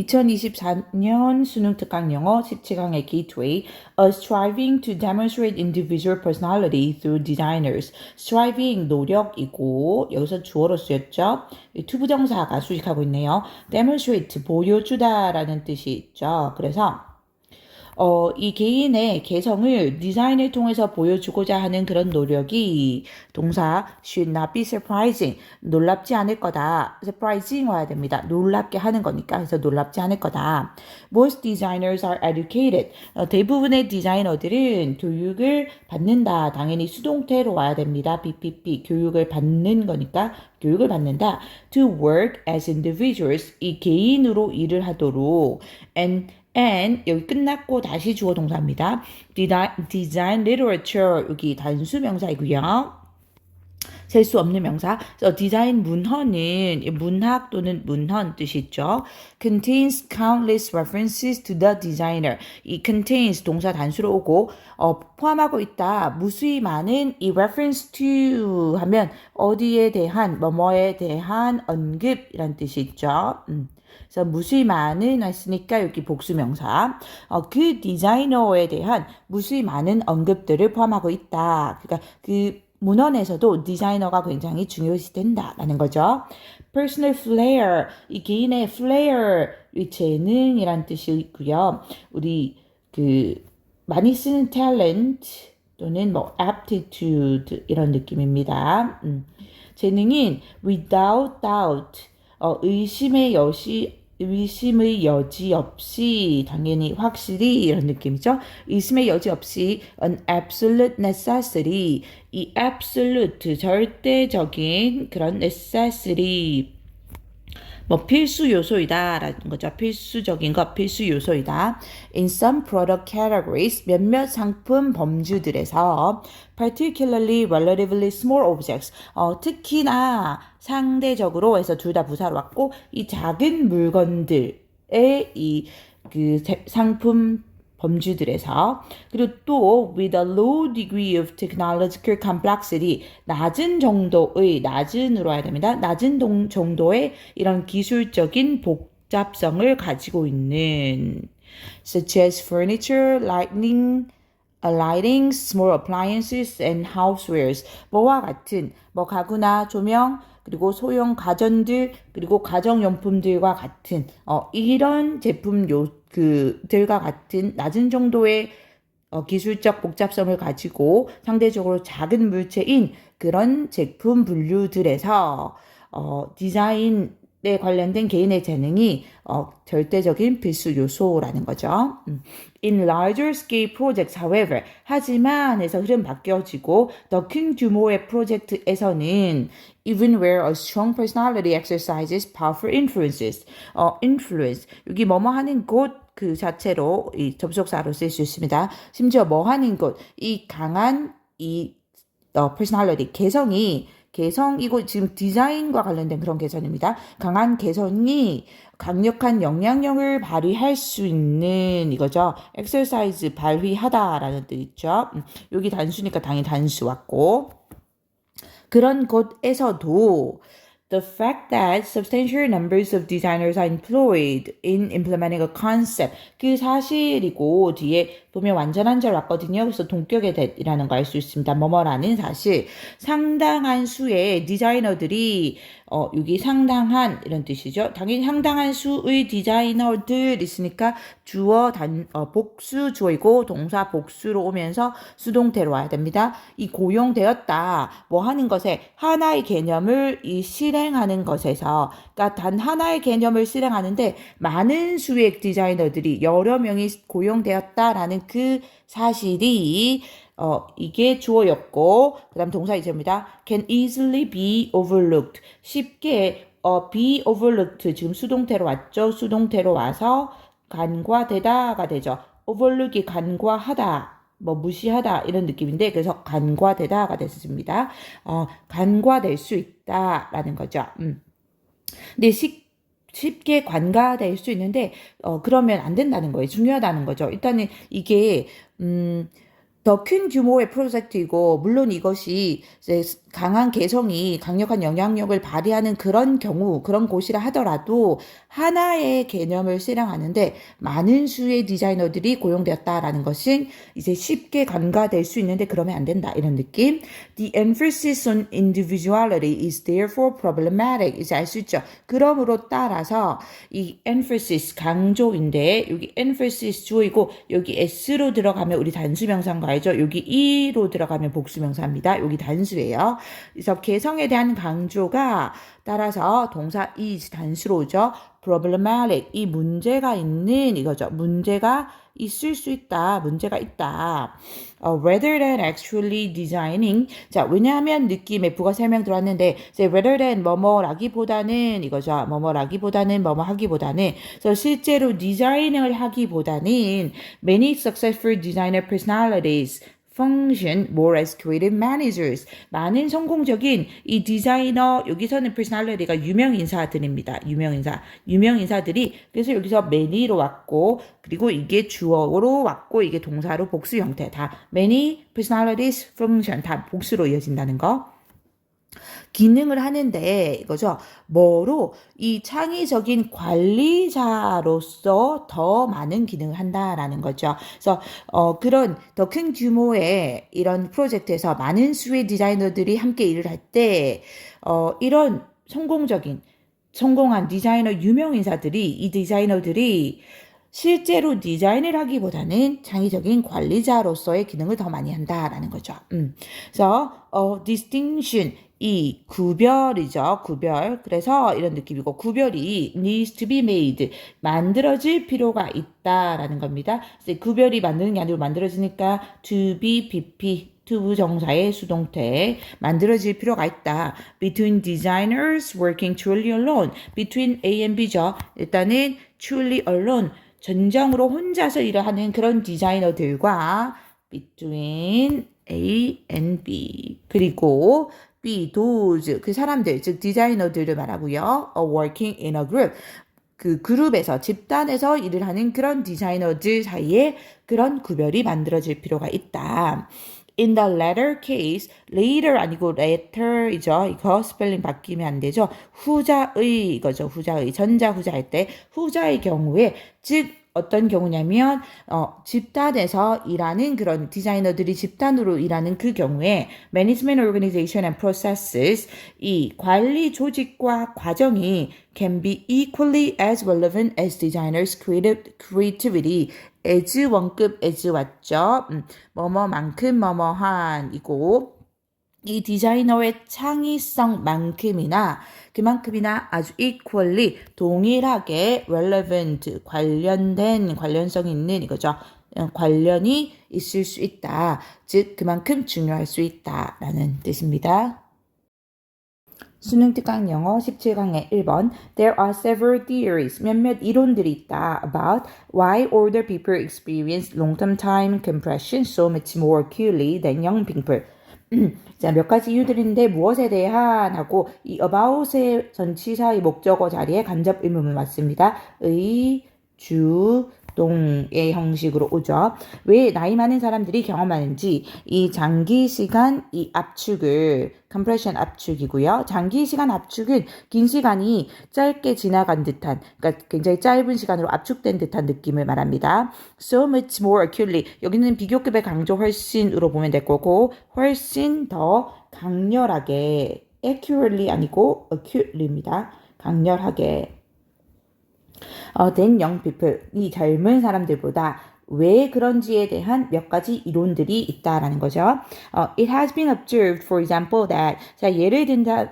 2024년 수능 특강 영어 17강의 Gateway, a striving to demonstrate individual personality through designers. striving 노력이고 여기서 주어로 쓰였죠. 투부정사가 수식하고 있네요. demonstrate 보여주다라는 뜻이 있죠. 그래서 이 개인의 개성을 디자인을 통해서 보여주고자 하는 그런 노력이 동사 should not be surprising. 놀랍지 않을 거다. surprising 와야 됩니다. 놀랍게 하는 거니까. 그래서 놀랍지 않을 거다. Most designers are educated. 대부분의 디자이너들은 교육을 받는다. 당연히 수동태로 와야 됩니다. BPP. 교육을 받는 거니까 교육을 받는다. To work as individuals. 이 개인으로 일을 하도록. And 여기 끝났고 다시 주어 동사입니다. Design literature 여기 단수 명사이고요. 셀 수 없는 명사. 디자인 문헌은 문학 또는 문헌 뜻이 있죠. Contains countless references to the designer. 이 contains 동사 단수로 오고 포함하고 있다. 무수히 많은 이 reference to 하면 어디에 대한 뭐뭐에 대한 언급이란 뜻이 있죠. 그래서 무수히 많은 했으니까 여기 복수명사. 그 디자이너에 대한 무수히 많은 언급들을 포함하고 있다. 그러니까 그 문헌에서도 디자이너가 굉장히 중요시 된다라는 거죠. Personal flair, 이 개인의 flair, 재능이란 뜻이 있고요. 우리 많이 쓰는 talent 또는 aptitude 이런 느낌입니다. 재능인 without doubt, 의심의 여지 없이 당연히 확실히 이런 느낌이죠. 의심의 여지 없이 an absolute necessity. 이 absolute 절대적인 그런 necessity 필수 요소이다라는 거죠. 필수적인 것, 필수 요소이다. In some product categories, 몇몇 상품 범주들에서 particularly relatively small objects, 특히나 상대적으로 해서 둘 다 부사로 왔고 이 작은 물건들의 이 상품 범주들에서 그리고 또 with a low degree of technological complexity 낮은으로 해야 됩니다. 낮은 정도의 이런 기술적인 복잡성을 가지고 있는 such as furniture, lighting, small appliances and housewares 뭐와 같은 가구나 조명 그리고 소형 가전들 그리고 가정용품들과 같은 이런 제품 들과 같은 낮은 정도의 기술적 복잡성을 가지고 상대적으로 작은 물체인 그런 제품 분류들에서 디자인에 관련된 개인의 재능이 절대적인 필수 요소라는 거죠. In larger scale projects, however, 하지만 해서 흐름 바뀌어지고 더 큰 규모의 프로젝트에서는 even where a strong personality exercises powerful influences, influence 여기 뭐뭐 하는 곳 그 자체로 이 접속사로 쓸 수 있습니다. 심지어 뭐 하는 곳 이 강한 이 personality 개성이고 지금 디자인과 관련된 그런 개성입니다. 강한 개성이 강력한 영향력을 발휘할 수 있는 이거죠. exercise 발휘하다라는 뜻 있죠. 여기 단수니까 당연히 단수 왔고 그런 곳에서도 the fact that substantial numbers of designers are employed in implementing a concept 그 사실이고 뒤에 보면 완전한 절 왔거든요. 그래서 동격의 that이라는 거 알 수 있습니다. 뭐뭐라는 사실 상당한 수의 디자이너들이 여기 상당한 이런 뜻이죠. 당연히 상당한 수의 디자이너들 있으니까 주어 복수 주어이고 동사 복수로 오면서 수동태로 와야 됩니다. 이 고용되었다. 뭐 하는 것에 하나의 개념을 실행하는 것에서 그러니까 단 하나의 개념을 실행하는데 많은 수의 디자이너들이 여러 명이 고용되었다라는 그 사실이 이게 주어였고 그다음 동사 이제입니다. can easily be overlooked. 쉽게 be overlooked 지금 수동태로 왔죠. 수동태로 와서 간과되다가 되죠. overlook이 간과하다. 무시하다 이런 느낌인데 그래서 간과되다가 됐습니다. 간과될 수 있다라는 거죠. 근데 쉽게 간과될 수 있는데 그러면 안 된다는 거예요. 중요하다는 거죠. 일단은 이게 더 큰 규모의 프로젝트이고 물론 이것이 이제 강한 개성이 강력한 영향력을 발휘하는 그런 경우 그런 곳이라 하더라도 하나의 개념을 실행하는데 많은 수의 디자이너들이 고용되었다라는 것은 이제 쉽게 간과될 수 있는데 그러면 안 된다 이런 느낌. The emphasis on individuality is therefore problematic. 이제 알 수 있죠. 그러므로 따라서 이 emphasis 강조인데 여기 emphasis 주어이고 여기 s로 들어가면 우리 단수명사인 거 알죠? 여기 e로 들어가면 복수명사입니다. 여기 단수예요. 그래서 개성에 대한 강조가 따라서 동사 is 단수로 오죠. problematic 이 문제가 있는 이거죠. 문제가 있을 수 있다. 문제가 있다. rather than actually designing. 자, 왜냐하면 느낌에 부가 설명 들어왔는데 이제 rather than 뭐뭐라기보다는 이거죠. 뭐뭐라기보다는 뭐뭐 하기보다는 그래서 실제로 디자인을 하기보다는 many successful designer personalities function more as creative managers. 많은 성공적인 이 디자이너, 여기서는 personality가 유명인사들입니다. 유명인사들이, 그래서 여기서 many로 왔고, 그리고 이게 주어로 왔고, 이게 동사로 복수 형태. 다 many personalities function. 다 복수로 이어진다는 거. 기능을 하는데 이거죠. 뭐로 이 창의적인 관리자로서 더 많은 기능을 한다라는 거죠. 그래서 그런 더 큰 규모의 이런 프로젝트에서 많은 수의 디자이너들이 함께 일을 할 때 이런 성공한 디자이너 유명 인사들이 이 디자이너들이 실제로 디자인을 하기보다는 창의적인 관리자로서의 기능을 더 많이 한다라는 거죠. 그래서 distinction 이 구별이죠. 구별. 그래서 이런 느낌이고 구별이 needs to be made. 만들어질 필요가 있다라는 겁니다. 구별이 만드는 게 아니고 만들어지니까 to be, pp, to 부정사의 수동태 만들어질 필요가 있다. Between designers working truly alone. Between A and B죠. 일단은 truly alone. 전정으로 혼자서 일을 하는 그런 디자이너들과 between A and B. 그리고 B, those, 그 사람들, 즉 디자이너들을 말하고요. working in a group. 그 그룹에서, 집단에서 일을 하는 그런 디자이너들 사이에 그런 구별이 만들어질 필요가 있다. In the latter case, later 아니고 letter이죠. 이거 스펠링 바뀌면 안 되죠. 후자의 이거죠. 후자의. 전자 후자 할 때 후자의 경우에 즉 어떤 경우냐면 집단에서 일하는 그런 디자이너들이 집단으로 일하는 그 경우에 management organization and processes 이 관리 조직과 과정이 can be equally as relevant as designers' creativity. as 원급 as 왔죠. 뭐뭐만큼 뭐뭐한이고 이 디자이너의 창의성만큼이나 그만큼이나 아주 equally 동일하게 relevant 관련성 있는 이거죠. 관련이 있을 수 있다. 즉 그만큼 중요할 수 있다라는 뜻입니다. 수능 특강 영어 17강의 1번 There are several theories, 몇몇 이론들이 있다 about why older people experience long-term time compression so much more acutely than young people. 자, 몇 가지 이유들인데 무엇에 대한 하고 이 about의 전치사의 목적어 자리에 간접 의문문 왔습니다. 의, 주, 동의 형식으로 오죠. 왜 나이 많은 사람들이 경험하는지 이 장기 시간 이 압축을 compression 압축이고요. 장기 시간 압축은 긴 시간이 짧게 지나간 듯한 그러니까 굉장히 짧은 시간으로 압축된 듯한 느낌을 말합니다. So much more acutely 여기는 비교급의 강조 훨씬으로 보면 될 거고 훨씬 더 강렬하게 accurately 아니고 acutely입니다. 강렬하게 than young people, 이 젊은 사람들보다 왜 그런지에 대한 몇 가지 이론들이 있다라는 거죠. It has been observed, for example, that 자 예를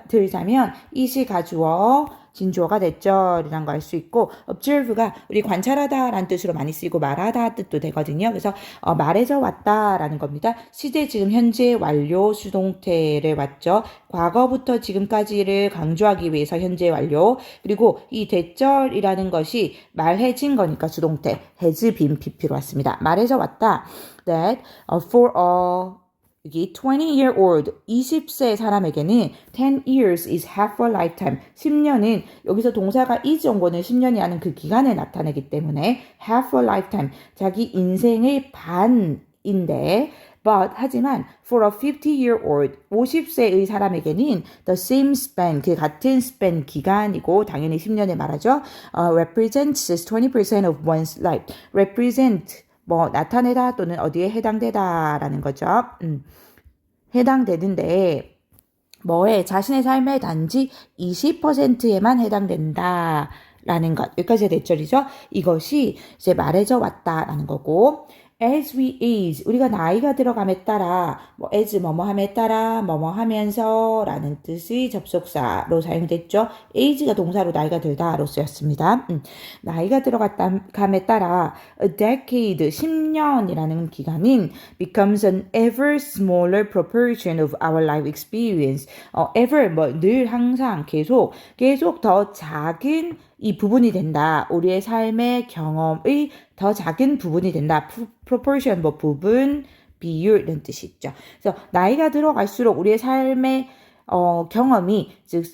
들자면 이시 가주어 진주어가 됐죠. 라는 거 알 수 있고 observe가 우리 관찰하다 라는 뜻으로 많이 쓰이고 말하다 뜻도 되거든요. 그래서 말에서 왔다 라는 겁니다. 시제 지금 현재 완료 수동태를 왔죠. 과거부터 지금까지를 강조하기 위해서 현재 완료 그리고 이 대절이라는 것이 말해진 거니까 수동태 has been pp로 왔습니다. 말에서 왔다. That for 여기 20-year-old 20세 사람에게는 10 years is half a lifetime. 10년은 여기서 동사가 is 온 거는 10년이 하는 그 기간에 나타내기 때문에 half a lifetime. 자기 인생의 반인데 But 하지만 for a 50-year-old 50세의 사람에게는 the same span 그 같은 span 기간이고 당연히 10년에 말하죠. represents 20% of one's life. represent 뭐 나타내다 또는 어디에 해당되다라는 거죠. 해당되는데 뭐에 자신의 삶의 단지 20%에만 해당된다라는 것. 여기까지 대절이죠. 이것이 이제 말해져 왔다라는 거고 as we age 우리가 나이가 들어감에 따라 뭐 as 뭐뭐함에 따라 뭐뭐하면서 라는 뜻의 접속사로 사용됐죠. age가 동사로 나이가 들다로 쓰였습니다. 나이가 들어감에 따라 a decade 10년이라는 기간은 becomes an ever smaller proportion of our life experience. ever 뭐 늘 항상 계속 더 작은 이 부분이 된다. 우리의 삶의 경험의 더 작은 부분이 된다. proportion 뭐 부분, 비율 이런 뜻이 있죠. 그래서 나이가 들어갈수록 우리의 삶의 경험이 즉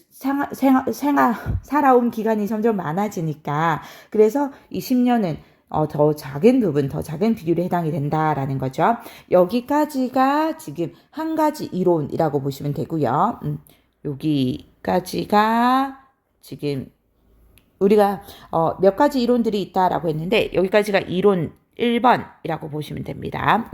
살아온 기간이 점점 많아지니까 그래서 이 10년은 더 작은 부분, 더 작은 비율에 해당이 된다라는 거죠. 여기까지가 지금 한 가지 이론이라고 보시면 되고요. 여기까지가 지금 우리가 몇 가지 이론들이 있다라고 했는데 여기까지가 이론 1번이라고 보시면 됩니다.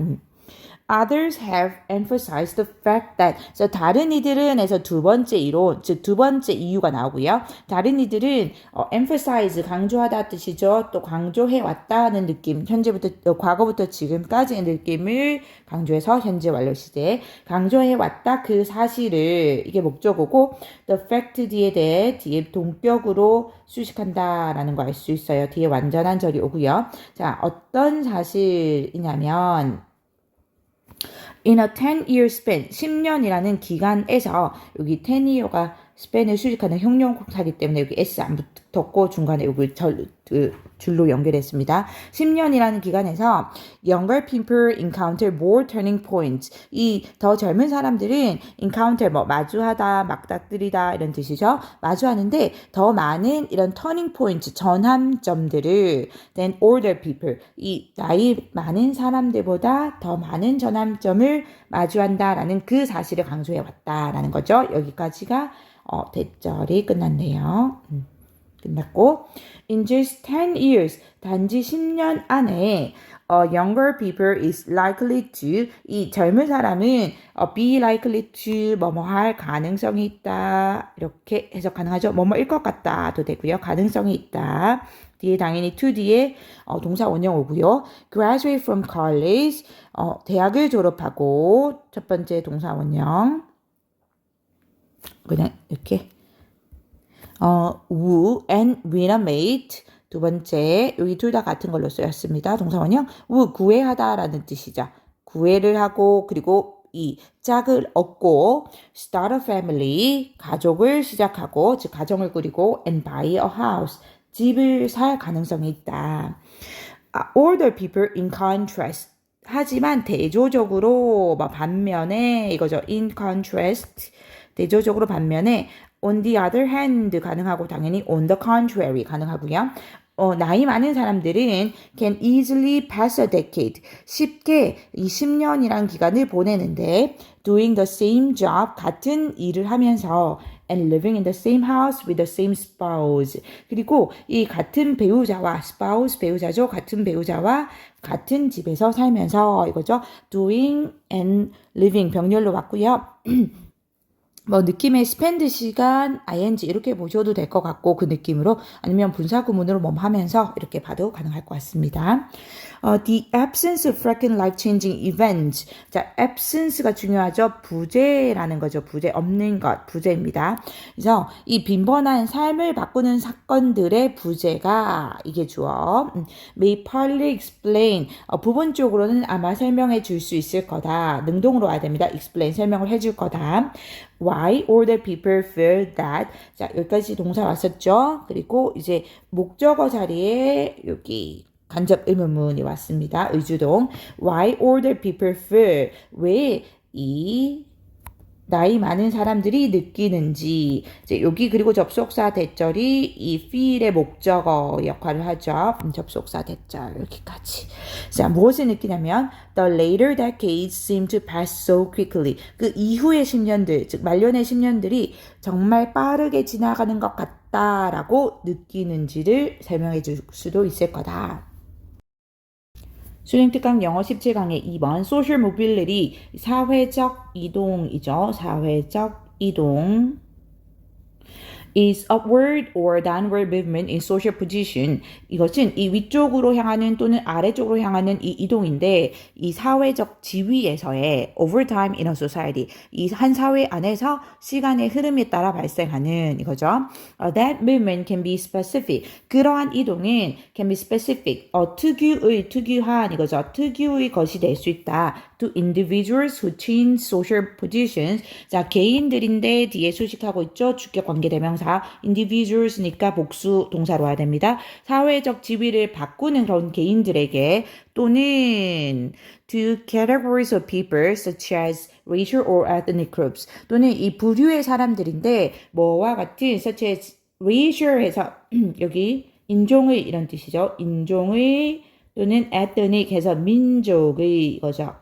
Others have emphasized the fact that so 다른 이들은 해서 두 번째 이론, 즉 두 번째 이유가 나오고요. 다른 이들은 emphasize 강조하다 뜻이죠. 또 강조해 왔다는 느낌, 현재부터 과거부터 지금까지의 느낌을 강조해서 현재 완료 시제 강조해 왔다 그 사실을 이게 목적어고 the fact 뒤에 대해 뒤에 동격으로 수식한다라는 거 알 수 있어요. 뒤에 완전한 절이 오고요. 자, 어떤 사실이냐면 in a 10-year span, 10년이라는 기간에서 여기 10year가 span을 수식하는 형용사이기 때문에 여기 s 안 붙었고 중간에 여기 줄로 연결했습니다. 10년이라는 기간에서 younger people encounter more turning points. 이 더 젊은 사람들은 encounter 뭐 마주하다, 맞닥뜨리다 이런 뜻이죠. 마주하는데 더 많은 이런 turning points, 전환점들을 than older people. 이 나이 많은 사람들보다 더 많은 전환점을 마주한다라는 그 사실을 강조해 왔다라는 거죠. 여기까지가 대절이 끝났네요. 끝났고 in just 10 years 단지 10년 안에 younger people is likely to 이 젊은 사람은 be likely to 뭐뭐 할 가능성이 있다 이렇게 해석 가능하죠. 뭐뭐일 것 같다도 되고요. 가능성이 있다. 뒤에 당연히 to 뒤에 동사 원형 오고요. graduate from college 대학을 졸업하고 첫 번째 동사 원형 그냥 이렇게 woo and win a mate 두 번째 여기 둘 다 같은 걸로 쓰였습니다. 동사원형 woo 구애하다라는 뜻이죠. 구애를 하고 그리고 이 짝을 얻고 start a family 가족을 시작하고 즉 가정을 꾸리고 and buy a house 집을 살 가능성이 있다. older people in contrast 하지만 대조적으로 반면에 이거죠. in contrast 대조적으로 반면에 on the other hand 가능하고 당연히 on the contrary 가능하고요. 나이 많은 사람들은 can easily pass a decade 쉽게 이 10년이란 기간을 보내는데 doing the same job 같은 일을 하면서 and living in the same house with the same spouse 그리고 이 같은 배우자와 spouse 배우자죠. 같은 배우자와 같은 집에서 살면서 이거죠. doing and living 병렬로 왔고요. 뭐 느낌의 spend 시간, ing 이렇게 보셔도 될 것 같고 그 느낌으로 아니면 분사 구문으로 하면서 이렇게 봐도 가능할 것 같습니다. The absence of frequent life-changing events. 자, absence가 중요하죠. 부재라는 거죠. 부재 없는 것, 부재입니다. 그래서 이 빈번한 삶을 바꾸는 사건들의 부재가 이게 주어. May partly explain. 부분적으로는 아마 설명해 줄 수 있을 거다. 능동으로 와야 됩니다. explain 설명을 해줄 거다. Why older people feel that. 자, 여기까지 동사 왔었죠. 그리고 이제 목적어 자리에 여기 간접 의문문이 왔습니다. 의주동. Why older people feel. 왜 이 나이 많은 사람들이 느끼는지. 이제 여기 그리고 접속사 대절이 이 feel의 목적어 역할을 하죠. 접속사 대절 여기까지. 자, 무엇을 느끼냐면 the later decades seem to pass so quickly. 그 이후의 10년들, 즉 말년의 10년들이 정말 빠르게 지나가는 것 같다라고 느끼는지를 설명해 줄 수도 있을 거다. 수능특강 영어 17강의 2번 social mobility 사회적 이동이죠. 사회적 이동 is upward or downward movement in social position. 이것은 이 위쪽으로 향하는 또는 아래쪽으로 향하는 이 이동인데 이 사회적 지위에서의 over time in a society. 이 한 사회 안에서 시간의 흐름에 따라 발생하는 이거죠. That movement can be specific. 그러한 이동은 can be specific. 특유한 이거죠. 특유의 것이 될 수 있다. To individuals who change social positions. 자, 개인들인데 뒤에 수식하고 있죠. 주격 관계대명사. individuals니까 복수 동사로 와야 됩니다. 사회적 지위를 바꾸는 그런 개인들에게 또는 to categories of people such as racial or ethnic groups 또는 이 부류의 사람들인데 뭐와 같은 such as racial 해서 여기 인종의 이런 뜻이죠. 인종의 또는 ethnic 해서 민족의 이거죠.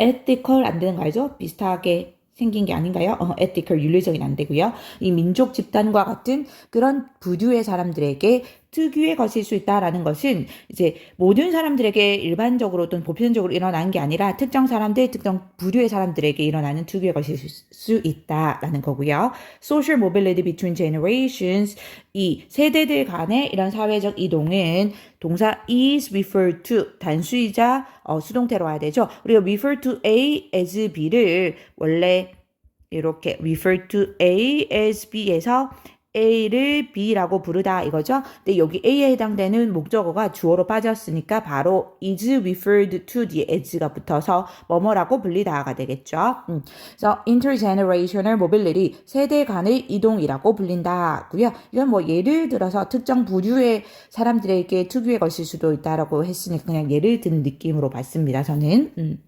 ethical 안 되는 거 알죠? 비슷하게 생긴 게 아닌가요? ethical 윤리적인 안 되고요. 이 민족 집단과 같은 그런 부류의 사람들에게 특유의 것일 수 있다라는 것은 이제 모든 사람들에게 일반적으로 또는 보편적으로 일어나는 게 아니라 특정 사람들, 특정 부류의 사람들에게 일어나는 특유의 것일 수 있다라는 거고요. Social mobility between generations 이 세대들 간의 이런 사회적 이동은 동사 is referred to 단수이자 수동태로 와야 되죠. 우리가 refer to A as B를 원래 이렇게 refer to A as B에서 A를 B라고 부르다 이거죠. 근데 여기 A에 해당되는 목적어가 주어로 빠졌으니까 바로 is referred to 뒤에 as가 붙어서 뭐뭐라고 불리다가 되겠죠. 그래서 intergenerational mobility 세대 간의 이동이라고 불린다고요. 이건 뭐 예를 들어서 특정 부류의 사람들에게 특유의 것일 수도 있다라고 했으니까 그냥 예를 든 느낌으로 봤습니다. 저는.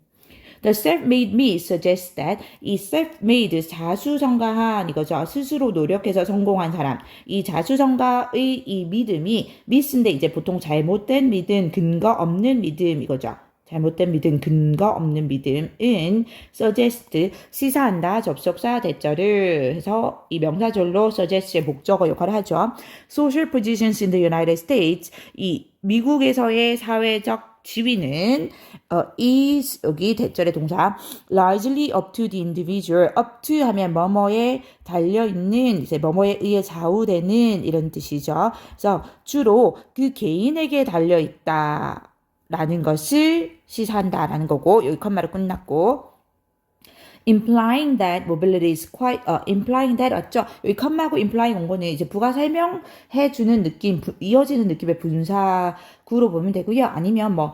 The self-made me suggests that 이 self-made 자수성가한 이거죠. 스스로 노력해서 성공한 사람. 이 자수성가의 이 믿음이 미스인데 이제 보통 잘못된 믿음, 근거 없는 믿음 이거죠. 잘못된 믿음, 근거 없는 믿음은 suggest, 시사한다, 접속사 대절을 해서 이 명사절로 suggest의 목적어 역할을 하죠. Social positions in the United States, 이 미국에서의 사회적 지위는 is 여기 대절의 동사 largely up to the individual. up to 하면 뭐뭐에 달려 있는 이제 뭐뭐에 의해 좌우되는 이런 뜻이죠. 그래서 주로 그 개인에게 달려 있다라는 것을 시사한다라는 거고 여기 컴마로 끝났고. implying that mobility is quite, implying that 맞죠? 여기 컴마하고 implying 온 거는 이제 부가 설명해 주는 느낌, 이어지는 느낌의 분사구로 보면 되고요. 아니면 뭐,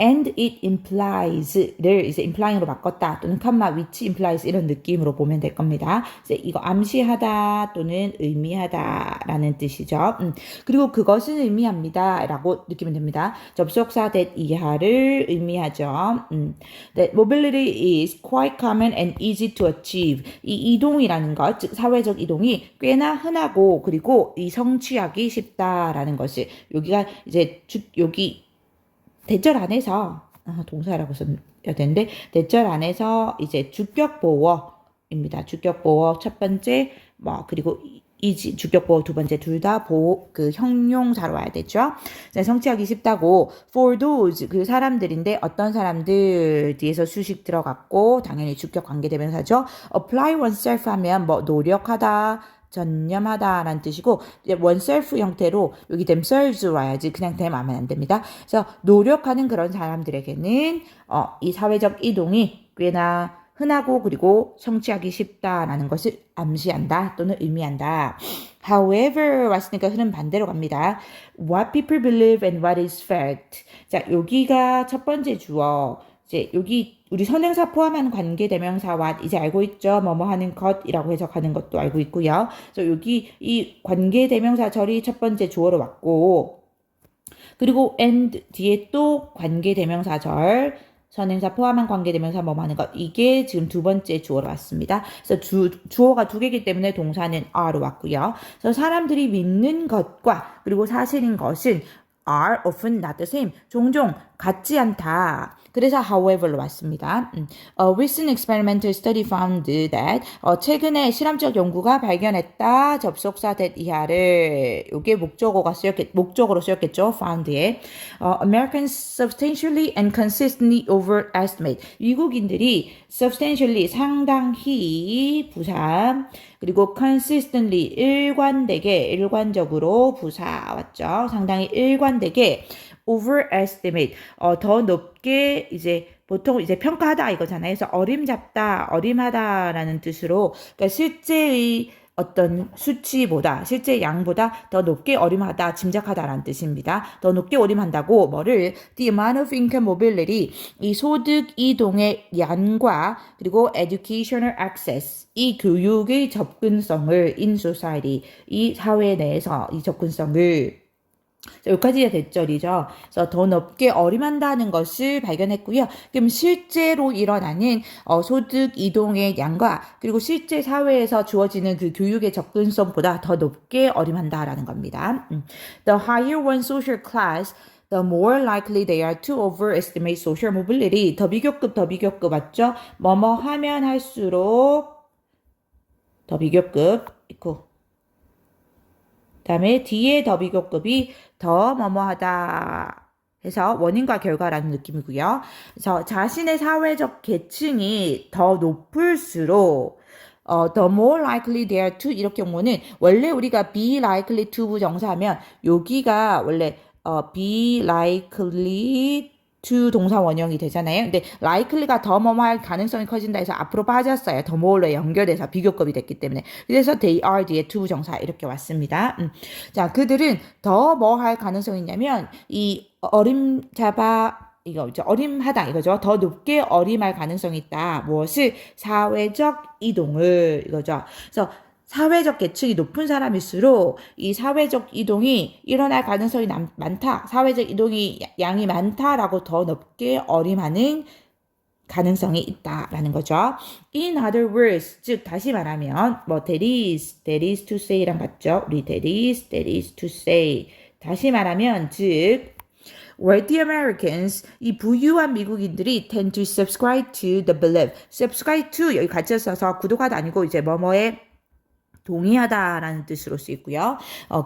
and it implies를 이제 implying으로 바꿨다 또는 comma which implies 이런 느낌으로 보면 될 겁니다. 이제 이거 암시하다 또는 의미하다라는 뜻이죠. 그리고 그것은 의미합니다라고 느끼면 됩니다. 접속사 that 이하를 의미하죠. That mobility is quite common and easy to achieve. 이 이동이라는 것, 즉 사회적 이동이 꽤나 흔하고 그리고 이 성취하기 쉽다라는 것을 여기가 이제 여기 대절 안에서 동사라고 써야 되는데 대절 안에서 이제 주격 보어입니다. 주격 보어 첫 번째 뭐 그리고 이지 주격 보어 두 번째 둘 다 그 형용사로 와야 되죠. 성취하기 쉽다고 for those 그 사람들인데 어떤 사람들 뒤에서 수식 들어갔고 당연히 주격 관계대명사죠. apply oneself 하면 뭐 노력하다 전념하다라는 뜻이고 oneself 형태로 여기 themselves로 와야지 그냥 them 하면 안 됩니다. 그래서 노력하는 그런 사람들에게는 이 사회적 이동이 꽤나 흔하고 그리고 성취하기 쉽다라는 것을 암시한다 또는 의미한다. However 왔으니까 흐름 반대로 갑니다. What people believe and what is fact. 자 여기가 첫 번째 주어. 이제 여기 우리 선행사 포함하는 관계대명사와 이제 알고 있죠. 뭐뭐 하는 것이라고 해석하는 것도 알고 있고요. 그래서 여기 이 관계대명사절이 첫 번째 주어로 왔고 그리고 and 뒤에 또 관계대명사절 선행사 포함한 관계대명사 뭐뭐 하는 것. 이게 지금 두 번째 주어로 왔습니다. 그래서 주어가 두 개이기 때문에 동사는 are로 왔고요. 그래서 사람들이 믿는 것과 그리고 사실인 것은 are often not the same. 종종 같지 않다. 그래서 however로 왔습니다. A recent experimental study found that 최근에 실험적 연구가 발견했다. 접속사 that 이하를 이게 목적어로 쓰였겠죠. found에 Americans substantially and consistently overestimate. 미국인들이 substantially 상당히 부사 그리고 consistently 일관적으로 부사 왔죠. 상당히 일관되게 overestimate 더 높게 이제 보통 이제 평가하다 이거잖아요. 그래서 어림잡다, 어림하다라는 뜻으로 그러니까 실제의 어떤 수치보다 실제 양보다 더 높게 어림하다, 짐작하다라는 뜻입니다. 더 높게 어림한다고 뭐를 the amount of income mobility 이 소득 이동의 양과 그리고 educational access 이 교육의 접근성을 in society 이 사회 내에서 이 접근성을 여기까지가 대절이죠. 그래서 더 높게 어림한다는 것을 발견했고요. 그럼 실제로 일어나는 소득 이동의 양과 그리고 실제 사회에서 주어지는 그 교육의 접근성보다 더 높게 어림한다라는 겁니다. The higher one's social class the more likely they are to overestimate social mobility. 더 비교급 맞죠? 뭐뭐 하면 할수록 더 비교급 있고 다음에 뒤에 더 비교급이 더 뭐뭐하다 해서 원인과 결과라는 느낌이고요. 그래서 자신의 사회적 계층이 더 높을수록 the more likely they are to 이렇게 경우는 원래 우리가 be likely to 부정사하면 여기가 원래 be likely to 동사 원형이 되잖아요. 근데 likely가 더 뭐뭐 할 가능성이 커진다 해서 앞으로 빠졌어요. 더 more로 연결돼서 비교급이 됐기 때문에. 그래서 they are 뒤에 to 부정사 이렇게 왔습니다. 자, 그들은 더 뭐 할 가능성이 있냐면 이 어림하다 이거죠. 더 높게 어림할 가능성이 있다. 무엇을? 사회적 이동을 이거죠. 그래서 사회적 계층이 높은 사람일수록 이 사회적 이동이 일어날 가능성이 많다. 사회적 이동이 양이 많다라고 더 높게 어림하는 가능성이 있다라는 거죠. In other words, 즉 다시 말하면 뭐 that is to say랑 같죠. 우리 that is to say. 다시 말하면 즉 wealthy Americans, 이 부유한 미국인들이 tend to subscribe to the belief. subscribe to 여기 같이 써서 구독하다 아니고 이제 뭐뭐에 동의하다라는 뜻으로 쓰이고요.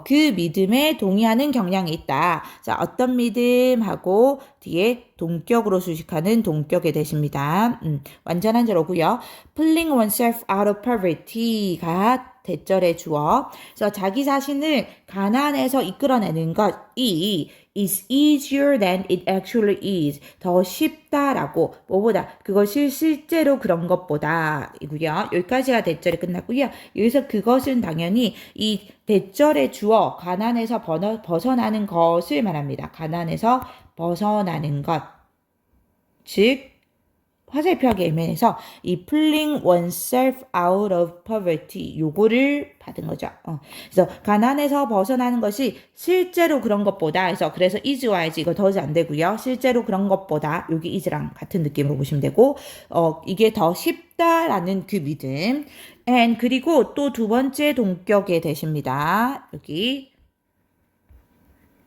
그 믿음에 동의하는 경향이 있다. 자, 어떤 믿음하고 뒤에 동격으로 수식하는 동격의 대십니다. 완전한 절어고요. Pulling oneself out of poverty가 대절의 주어. 그래서 자기 자신을 가난에서 이끌어내는 것이 is easier than it actually is. 더 쉽다라고 뭐보다 그것이 실제로 그런 것보다 이고요. 여기까지가 대절이 끝났고요. 여기서 그것은 당연히 이 대절의 주어 가난에서 벗어나는 것을 말합니다. 가난에서 벗어나는 것. 즉 화살표하기 애매해서 이 pulling oneself out of poverty 요거를 받은 거죠. 그래서 가난에서 벗어나는 것이 실제로 그런 것보다 그래서 is 와야지 이거 더지 안 되고요. 실제로 그런 것보다 여기 is랑 같은 느낌으로 보시면 되고 이게 더 쉽다라는 그 믿음. and 그리고 또 두 번째 동격에 대십니다. 여기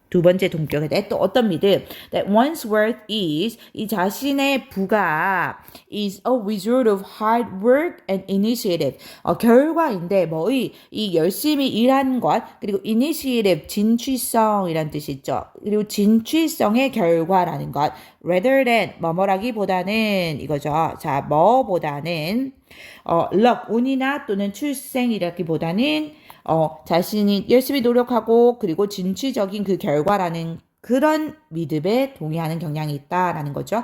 두 번째 동격에 대해 또 어떤 믿음? That one's worth is 이 자신의 부가 is a result of hard work and initiative. 결과인데 뭐의 이 열심히 일한 것 그리고 initiative 진취성이란 뜻이 있죠. 그리고 진취성의 결과라는 것. rather than 뭐뭐라기보다는 이거죠. 자, 뭐보다는 luck 운이나 또는 출생이라기보다는 자신이 열심히 노력하고 그리고 진취적인 그 결과라는 그런 믿음에 동의하는 경향이 있다라는 거죠.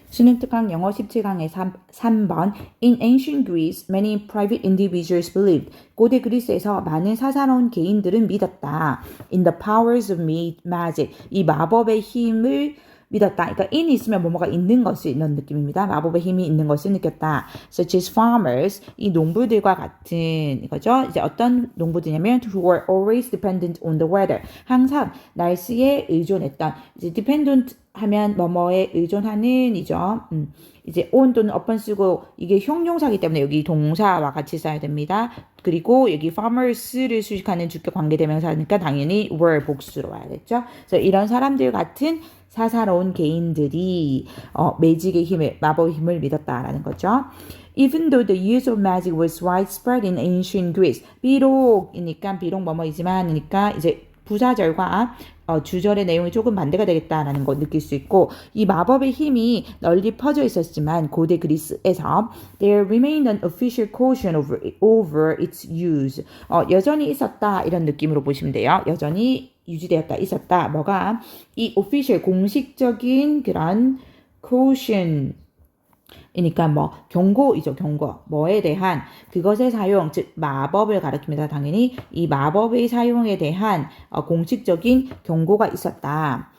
수능 특강 영어 17강의 3번 In ancient Greece, many private individuals believed. 고대 그리스에서 많은 사사로운 개인들은 믿었다. In the powers of magic. 이 마법의 힘을 믿었다. 그러니까 in 있으면 뭐뭐가 있는 것을 이런 느낌입니다. 마법의 힘이 있는 것을 느꼈다. Such as farmers, 이 농부들과 같은 이거죠. 이제 어떤 농부들이냐면 who were always dependent on the weather. 항상 날씨에 의존했던 이제 dependent 하면 뭐뭐에 의존하는 이죠. 이제 on 또는 upon 쓰고 이게 형용사이기 때문에 여기 동사와 같이 써야 됩니다. 그리고 여기 farmers를 수식하는 주격 관계대명사니까 당연히 were 복수로 와야겠죠. 그래서 이런 사람들 같은 사사로운 개인들이 매직의 힘을 마법의 힘을 믿었다라는 거죠. Even though the use of magic was widespread in ancient Greece, 비록이니까 비록 뭐뭐이지만이니까 이제 부사절과 주절의 내용이 조금 반대가 되겠다라는 거 느낄 수 있고 이 마법의 힘이 널리 퍼져 있었지만 고대 그리스에서 there remained an official caution over its use. 여전히 있었다 이런 느낌으로 보시면 돼요. 여전히 유지되었다 있었다. 뭐가 이 official 공식적인 그런 caution 이니까 뭐 경고이죠. 경고. 뭐에 대한 그것의 사용, 즉 마법을 가리킵니다. 당연히 이 마법의 사용에 대한 공식적인 경고가 있었다.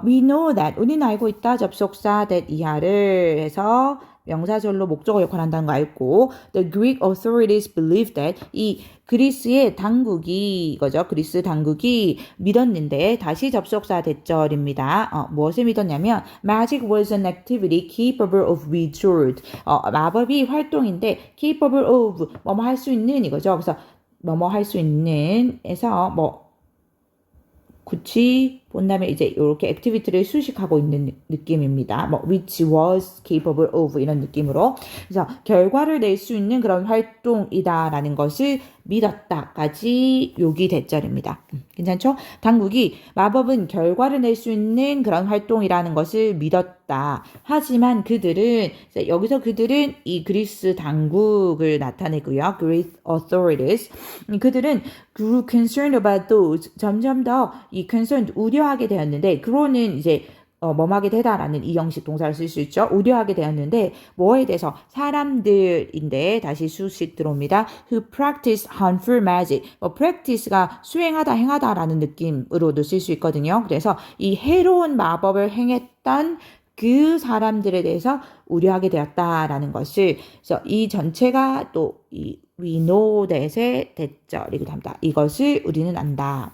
We know that 우리는 알고 있다. 접속사 that 이하를 해서 명사절로 목적어 역할을 한다는 거 알고 the Greek authorities believed that 이 그리스의 당국이 이거죠. 그리스 당국이 믿었는데 다시 접속사 대절입니다. 무엇을 믿었냐면 magic was an activity capable of resort. 마법이 활동인데 capable of 뭐뭐 할 수 있는 이거죠. 그래서 뭐뭐 할 수 있는 에서 뭐 굳이 본다음에 이제 이렇게 액티비티를 수식하고 있는 느낌입니다. 뭐 which was capable of 이런 느낌으로 그래서 결과를 낼 수 있는 그런 활동이다라는 것을 믿었다까지 여기 대절입니다. 괜찮죠? 당국이 마법은 결과를 낼 수 있는 그런 활동이라는 것을 믿었다. 하지만 그들은 여기서 그들은 이 그리스 당국을 나타내고요. Greek authorities 그들은 grew concerned about those 점점 더 이 concerned 우려하게 되었는데 그로는 이제 뭐하게 되다라는 이 형식 동사를 쓸 수 있죠. 우려하게 되었는데 뭐에 대해서 사람들인데 다시 수식 들어옵니다. Who practice harmful magic. practice가 수행하다 행하다라는 느낌으로도 쓸 수 있거든요. 그래서 이 해로운 마법을 행했던 그 사람들에 대해서 우려하게 되었다라는 것을 그래서 이 전체가 또 이 we know that의 대절이기도 합니다. 이것을 우리는 안다.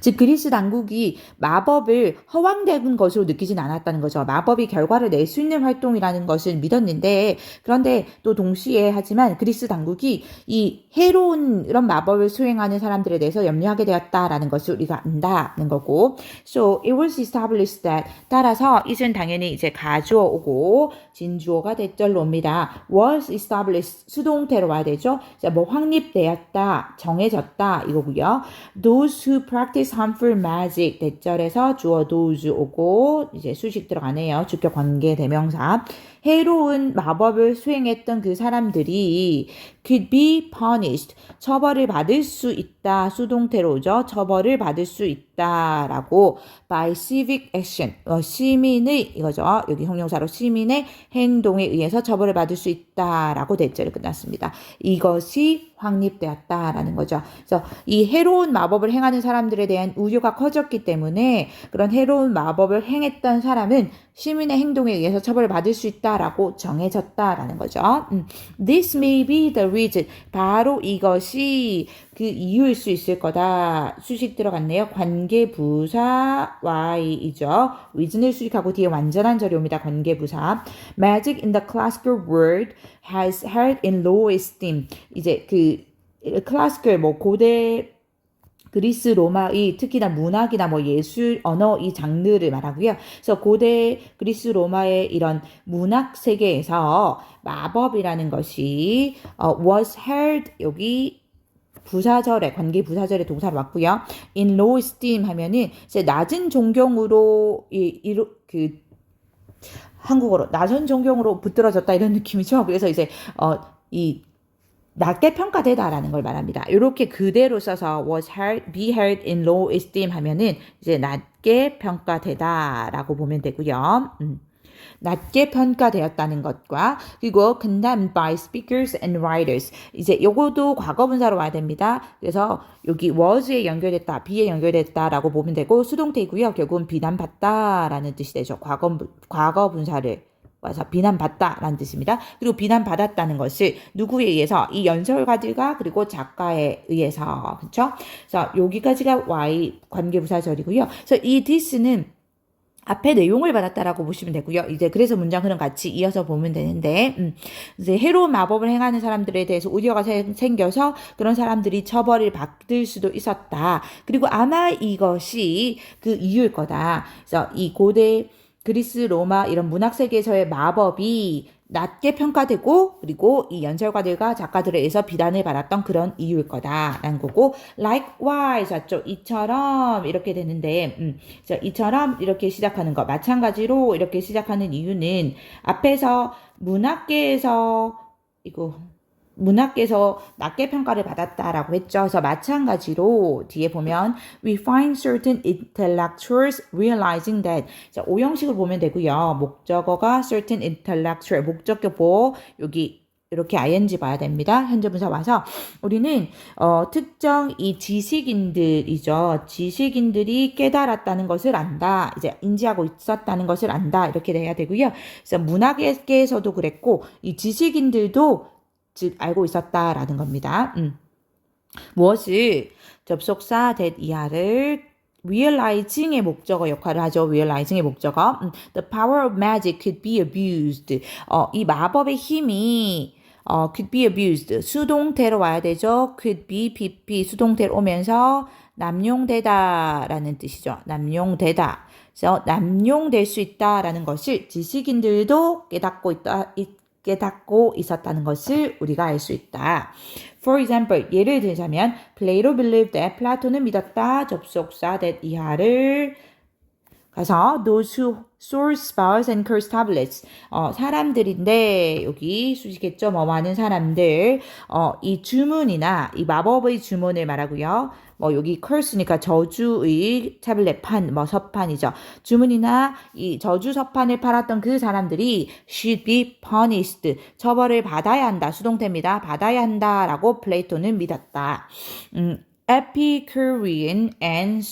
즉 그리스 당국이 마법을 허황된 것으로 느끼진 않았다는 거죠. 마법이 결과를 낼 수 있는 활동이라는 것을 믿었는데 그런데 또 동시에 하지만 그리스 당국이 이 해로운 이런 마법을 수행하는 사람들에 대해서 염려하게 되었다라는 것을 우리가 안다는 거고 So it was established that 따라서 it은 당연히 이제 가주어 오고 진주어가 대절로 옵니다. was established 수동태로 와야 되죠. 뭐 확립되었다, 정해졌다 이거고요. Those who practice harmful magic 대절에서 주어 those 오고 이제 수식 들어가네요. 주격 관계 대명사. 해로운 마법을 수행했던 그 사람들이 could be punished. 처벌을 받을 수 있다. 수동태로 오죠. 처벌을 받을 수 있다라고 by civic action. 시민의 이거죠. 여기 형용사로 시민의 행동에 의해서 처벌을 받을 수 있다라고 대절이 끝났습니다. 이것이 확립되었다라는 거죠. 그래서 이 해로운 마법을 행하는 사람들에 대한 우려가 커졌기 때문에 그런 해로운 마법을 행했던 사람은 시민의 행동에 의해서 처벌을 받을 수 있다라고 정해졌다라는 거죠. This may be the reason. 바로 이것이 그 이유일 수 있을 거다. 수식 들어갔네요. 관계부사 Y이죠. reason을 수식하고 뒤에 완전한 절이 옵니다. 관계부사. Magic in the classical world has held in low esteem. 이제 그 클래시컬 뭐 고대 그리스 로마의 특히나 문학이나 뭐 예술 언어 이 장르를 말하고요. 그래서 고대 그리스 로마의 이런 문학 세계에서 마법이라는 것이 was held 여기 부사절에 관계 부사절에 동사로 왔고요. in low esteem 하면은 이제 낮은 존경으로 그 한국어로 낮은 존경으로 붙들어졌다 이런 느낌이죠. 그래서 이제 이 낮게 평가되다라는 걸 말합니다. 이렇게 그대로 써서 was held, be held in low esteem 하면은 이제 낮게 평가되다라고 보면 되고요. 낮게 평가되었다는 것과 그리고 condemned by speakers and writers 이제 요거도 과거분사로 와야 됩니다. 그래서 여기 was에 연결됐다, be에 연결됐다라고 보면 되고 수동태이고요. 결국은 비난받다라는 뜻이 되죠. 과거분사를 와서 비난받다라는 뜻입니다. 그리고 비난받았다는 것을 누구에 의해서 이 연설가들과 그리고 작가에 의해서 그렇죠? 그래서 여기까지가 Y 관계부사절이고요. 그래서 이 this는 앞에 내용을 받았다라고 보시면 되고요. 이제 그래서 문장 흐름 같이 이어서 보면 되는데, 이제 해로운 마법을 행하는 사람들에 대해서 우려가 생겨서 그런 사람들이 처벌을 받을 수도 있었다. 그리고 아마 이것이 그 이유일 거다. 그래서 이 고대 그리스, 로마 이런 문학 세계에서의 마법이 낮게 평가되고 그리고 이 연설가들과 작가들에 의해서 비난을 받았던 그런 이유일 거다라는 거고 likewise 맞죠? 이처럼 이렇게 되는데 그래서 이처럼 이렇게 시작하는 거 마찬가지로 이렇게 시작하는 이유는 앞에서 문학계에서 낮게 평가를 받았다라고 했죠. 그래서 마찬가지로 뒤에 보면 we find certain intellectuals realizing that 자, 오형식을 보면 되고요. 목적어가 certain intellectual 목적격 여기 이렇게 ing 봐야 됩니다. 현재 분사 와서 우리는 특정 이 지식인들이죠. 지식인들이 깨달았다는 것을 안다. 이제 인지하고 있었다는 것을 안다. 이렇게 돼야 되고요. 그래서 문학계에서도 그랬고 이 지식인들도 즉 알고 있었다라는 겁니다. 무엇을 접속사 that 이하를 realizing의 목적어 역할을 하죠. realizing의 목적어. The power of magic could be abused. 이 마법의 힘이 could be abused. 수동태로 와야 되죠. could be, pp 수동태로 오면서 남용되다라는 뜻이죠. 남용되다. 그래서 남용될 수 있다라는 것을 지식인들도 깨닫고 있었다는 것을 우리가 알 수 있다. For example, 예를 들자면 Plato believed that 플라톤은 믿었다. 접속사 that 이하를 가서 those who source spells and curse tablets 사람들인데 여기 수식했죠. 뭐 많은 사람들 이 주문이나 이 마법의 주문을 말하고요. 뭐 여기 curse니까 저주의 타블렛판 뭐 서판이죠. 주문이나 이 저주 서판을 팔았던 그 사람들이 should be punished 처벌을 받아야 한다. 수동태입니다. 받아야 한다라고 플레이토는 믿었다. Epicurean and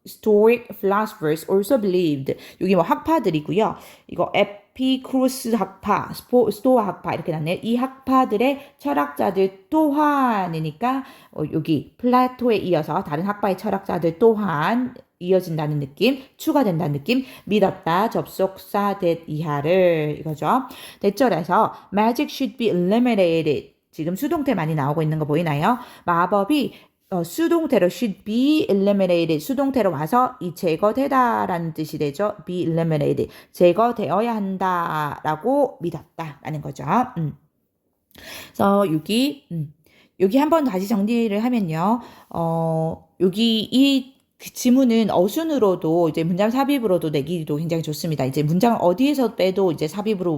Stoic philosophers also believed. 여기 뭐 학파들이고요. 이거 에피쿠로스 학파, 스토아 학파 이렇게 났네요. 이 학파들의 철학자들 또한이니까 여기 플라토에 이어서 다른 학파의 철학자들 또한 이어진다는 느낌, 추가된다는 느낌, 믿었다, 접속사 that 이하를 이거죠. 대절에서 magic should be eliminated. 지금 수동태 많이 나오고 있는 거 보이나요? 마법이 수동태로 should be eliminated 수동태로 와서 이 제거되다라는 뜻이 되죠. be eliminated 제거되어야 한다라고 믿었다라는 거죠. 그래서 여기 한번 다시 정리를 하면요. 여기 이 지문은 어순으로도 이제 문장 삽입으로도 내기도 굉장히 좋습니다. 이제 문장 어디에서 빼도 이제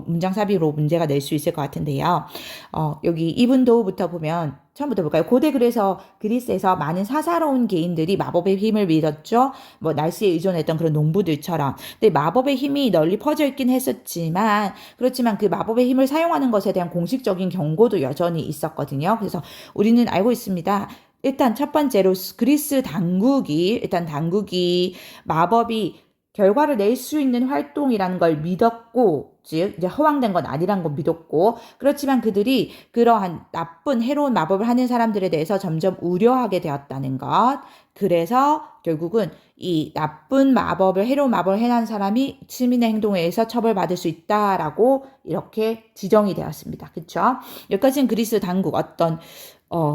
문장 삽입으로 문제가 낼 수 있을 것 같은데요. 여기 이분도부터 보면 처음부터 볼까요? 고대 그리스에서 많은 사사로운 개인들이 마법의 힘을 믿었죠. 뭐 날씨에 의존했던 그런 농부들처럼. 근데 마법의 힘이 널리 퍼져 있긴 했었지만 그렇지만 그 마법의 힘을 사용하는 것에 대한 공식적인 경고도 여전히 있었거든요. 그래서 우리는 알고 있습니다. 일단 첫 번째로 그리스 당국이 마법이 결과를 낼 수 있는 활동이라는 걸 믿었고, 즉 이제 허황된 건 아니란 걸 믿었고, 그렇지만 그들이 그러한 나쁜 해로운 마법을 하는 사람들에 대해서 점점 우려하게 되었다는 것. 그래서 결국은 이 나쁜 마법을 해로운 마법을 해낸 사람이 시민의 행동에 의해서 처벌받을 수 있다라고 이렇게 지정이 되었습니다. 그렇죠? 여기까지는 그리스 당국 어떤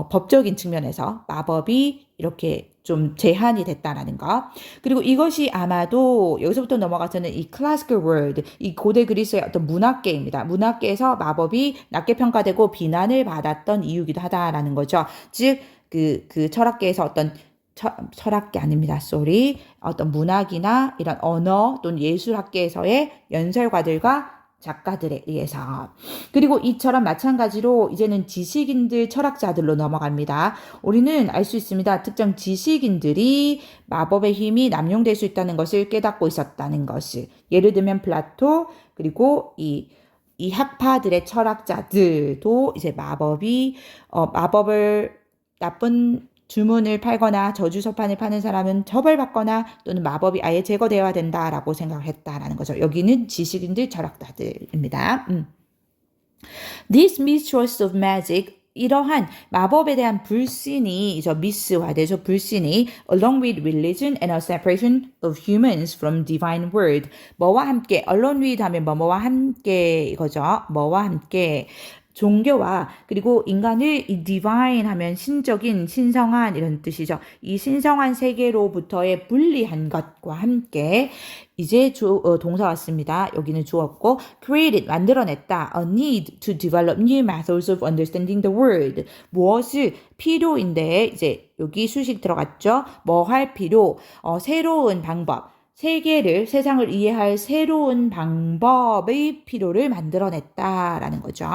법적인 측면에서 마법이 이렇게 좀 제한이 됐다라는 거. 그리고 이것이 아마도 여기서부터 넘어가서는 이 classical world, 이 고대 그리스의 어떤 문학계입니다. 문학계에서 마법이 낮게 평가되고 비난을 받았던 이유기도 하다라는 거죠. 즉, 그 철학계에서 어떤 철학계 아닙니다. sorry. 어떤 문학이나 이런 언어 또는 예술학계에서의 연설가들과 작가들에 의해서. 그리고 이처럼 마찬가지로 이제는 지식인들, 철학자들로 넘어갑니다. 우리는 알 수 있습니다. 특정 지식인들이 마법의 힘이 남용될 수 있다는 것을 깨닫고 있었다는 것을. 예를 들면 플라토, 그리고 이 학파들의 철학자들도 이제 마법을 나쁜 주문을 팔거나 저주서판을 파는 사람은 처벌받거나 또는 마법이 아예 제거되어야 된다라고 생각했다라는 거죠. 여기는 지식인들, 철학자들입니다. This mistrust of magic 이러한 마법에 대한 불신이 미스화되죠. 불신이 along with religion and a separation of humans from divine word. 뭐와 함께 along with 하면 뭐와 함께 이거죠. 뭐와 함께 종교와 그리고 인간을 이 divine 하면 신적인 신성한 이런 뜻이죠. 이 신성한 세계로부터의 분리한 것과 함께 이제 동사 왔습니다. 여기는 주었고 created 만들어냈다. A need to develop new methods of understanding the world. 무엇을 필요인데 이제 여기 수식 들어갔죠. 뭐 할 필요. 새로운 방법. 세상을 이해할 새로운 방법의 필요를 만들어냈다라는 거죠.